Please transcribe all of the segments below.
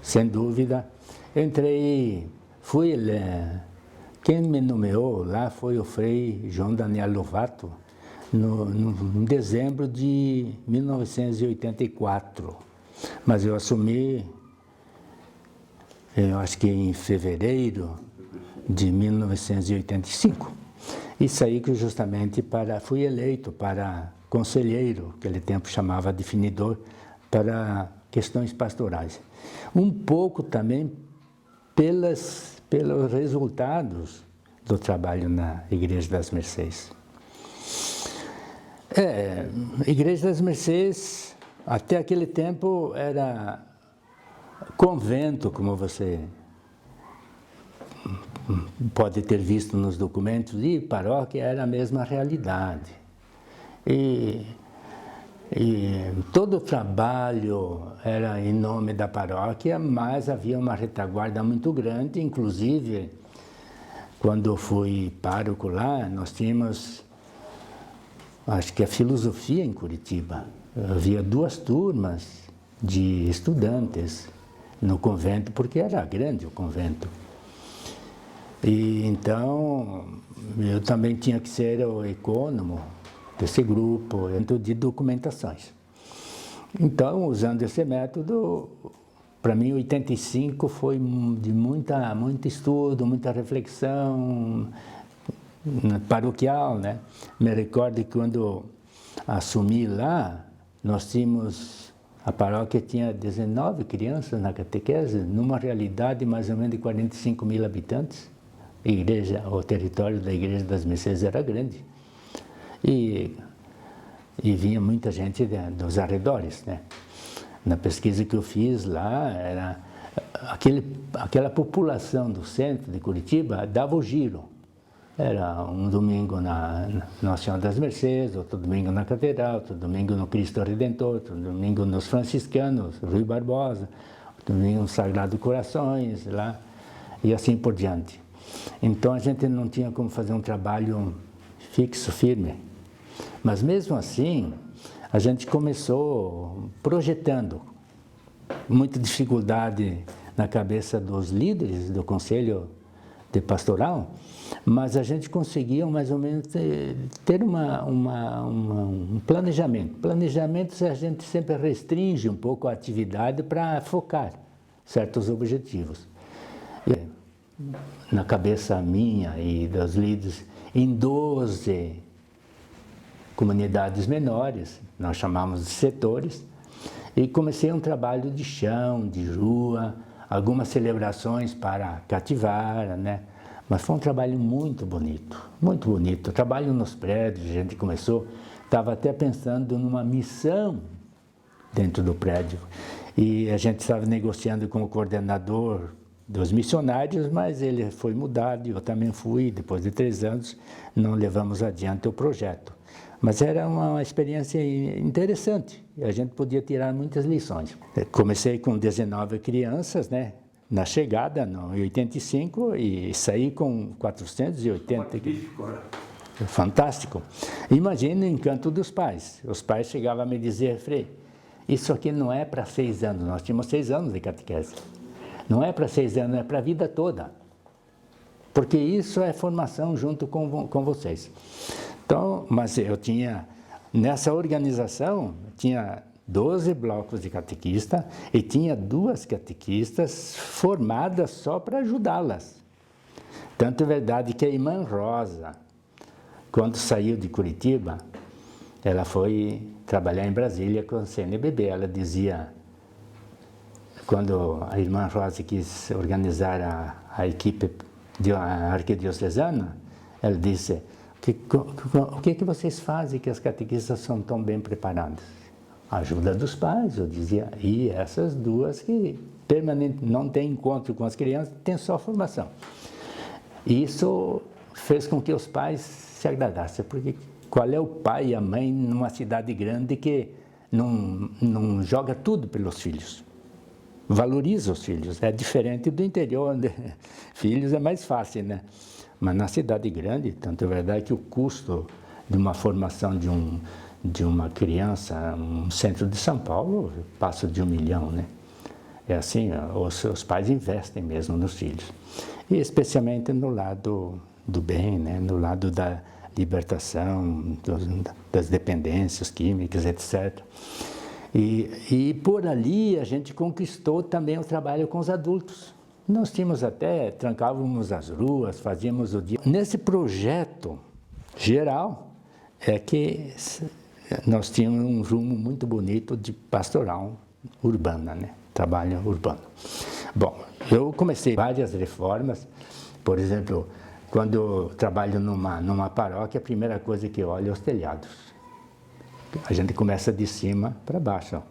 Sem dúvida. Eu entrei, quem me nomeou lá foi o Frei João Daniel Lovato, em dezembro de 1984. Mas eu assumi, eu acho que em fevereiro de 1985. E saí justamente fui eleito para conselheiro, aquele tempo chamava definidor, para questões pastorais. Um pouco também pelos resultados do trabalho na Igreja das Mercês. Igreja das Mercês, até aquele tempo, era convento, como você pode ter visto nos documentos, e paróquia era a mesma realidade. E todo o trabalho era em nome da paróquia, mas havia uma retaguarda muito grande. Inclusive, quando eu fui pároco lá, nós tínhamos, acho que a filosofia em Curitiba. Havia 2 turmas de estudantes no convento, porque era grande o convento. E então, eu também tinha que ser o ecônomo desse grupo, de documentações. Então, usando esse método, para mim, 85 foi de muito estudo, muita reflexão paroquial, né? Me recordo que quando assumi lá, a paróquia tinha 19 crianças na catequese, numa realidade mais ou menos de 45 mil habitantes. O território da Igreja das Mercês era grande. E vinha muita gente dos arredores, né? Na pesquisa que eu fiz lá, era aquela população do centro de Curitiba dava o giro. Era um domingo na Nossa Senhora das Mercês, outro domingo na Catedral, outro domingo no Cristo Redentor, outro domingo nos Franciscanos, Rui Barbosa, outro domingo no Sagrado Corações, lá, e assim por diante. Então a gente não tinha como fazer um trabalho fixo, firme. Mas mesmo assim, a gente começou projetando. Muita dificuldade na cabeça dos líderes do Conselho de Pastoral, mas a gente conseguia mais ou menos ter um planejamento. Planejamento a gente sempre restringe um pouco a atividade para focar certos objetivos. Na cabeça minha e dos líderes, em 12 comunidades menores, nós chamamos de setores, e comecei um trabalho de chão, de rua, algumas celebrações para cativar, né? Mas foi um trabalho muito bonito, muito bonito. Trabalho nos prédios, a gente começou, estava até pensando numa missão dentro do prédio, e a gente estava negociando com o coordenador dos missionários, mas ele foi mudado, eu também fui, depois de 3 anos, não levamos adiante o projeto. Mas era uma experiência interessante, e a gente podia tirar muitas lições. Comecei com 19 crianças, né, na chegada, em 85, e saí com 480. Fantástico. Imagina o encanto dos pais. Os pais chegavam a me dizer: Frei, isso aqui não é para 6 anos, nós tínhamos 6 anos de catequese. Não é para 6 anos, é para a vida toda. Porque isso é formação junto com vocês. Então, mas eu tinha, nessa organização, tinha 12 blocos de catequista e tinha 2 catequistas formadas só para ajudá-las. Tanto é verdade que a irmã Rosa, quando saiu de Curitiba, ela foi trabalhar em Brasília com a CNBB. Ela dizia, quando a irmã Rosa quis organizar a equipe arquidiocesana, ela disse, o que vocês fazem que as catequistas são tão bem preparadas? A ajuda dos pais, eu dizia, e essas duas que permanentemente não têm encontro com as crianças, têm só formação. Isso fez com que os pais se agradassem, porque qual é o pai e a mãe numa cidade grande que não joga tudo pelos filhos? Valoriza os filhos, é diferente do interior, onde filhos é mais fácil, né? Mas na cidade grande, tanto é verdade que o custo de uma formação de uma criança, um centro de São Paulo, passa de 1 milhão, né? É assim, os pais investem mesmo nos filhos. E especialmente no lado do bem, né? No lado da libertação, das dependências químicas, etc. E por ali a gente conquistou também o trabalho com os adultos. Nós tínhamos até, trancávamos as ruas, fazíamos o dia. Nesse projeto geral, é que nós tínhamos um rumo muito bonito de pastoral urbana, né? Trabalho urbano. Bom, eu comecei várias reformas, por exemplo, quando eu trabalho numa paróquia, a primeira coisa que eu olho é os telhados. A gente começa de cima para baixo,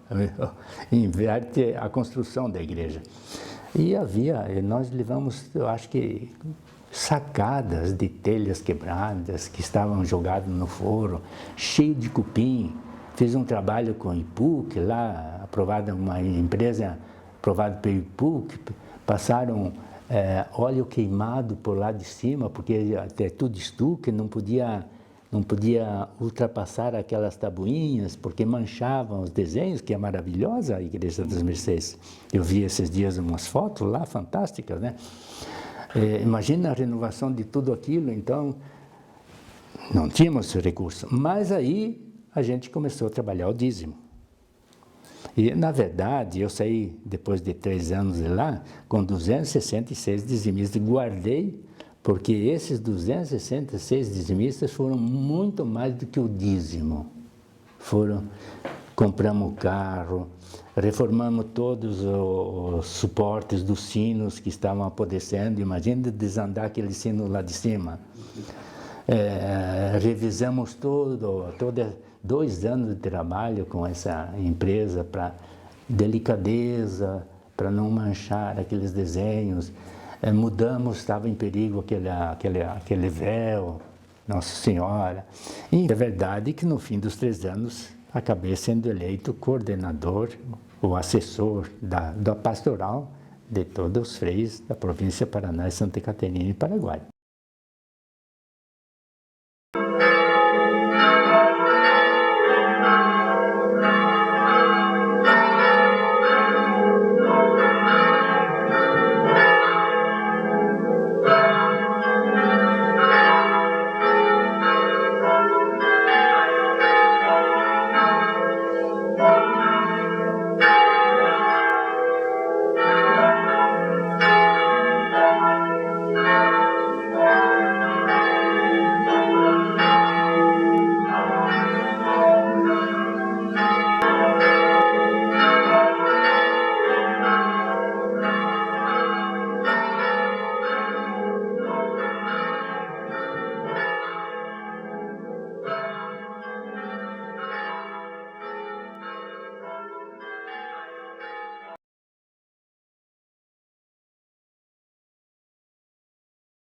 inverte a construção da igreja. E nós levamos, eu acho que, sacadas de telhas quebradas que estavam jogadas no forno, cheio de cupim. Fiz um trabalho com o IPUC, lá, aprovada uma empresa aprovada pelo IPUC, passaram óleo queimado por lá de cima, porque é tudo estuque, não podia ultrapassar aquelas tabuinhas, porque manchavam os desenhos, que é maravilhosa a Igreja das Mercês. Eu vi esses dias umas fotos lá, fantásticas, né? Imagina a renovação de tudo aquilo, então não tínhamos recurso. Mas aí a gente começou a trabalhar o dízimo. E, na verdade, eu saí, depois de 3 anos de lá, com 266 dizimistas, guardei, porque esses 266 dizimistas foram muito mais do que o dízimo. Compramos o carro, reformamos todos os suportes dos sinos que estavam apodrecendo. Imagina desandar aquele sino lá de cima. Revisamos tudo, 2 anos de trabalho com essa empresa para delicadeza, para não manchar aqueles desenhos. Mudamos, estava em perigo aquele véu, Nossa Senhora. E é verdade que no fim dos 3 anos acabei sendo eleito coordenador, ou assessor da pastoral de todos os freios da província Paraná, Santa Catarina e Paraguai.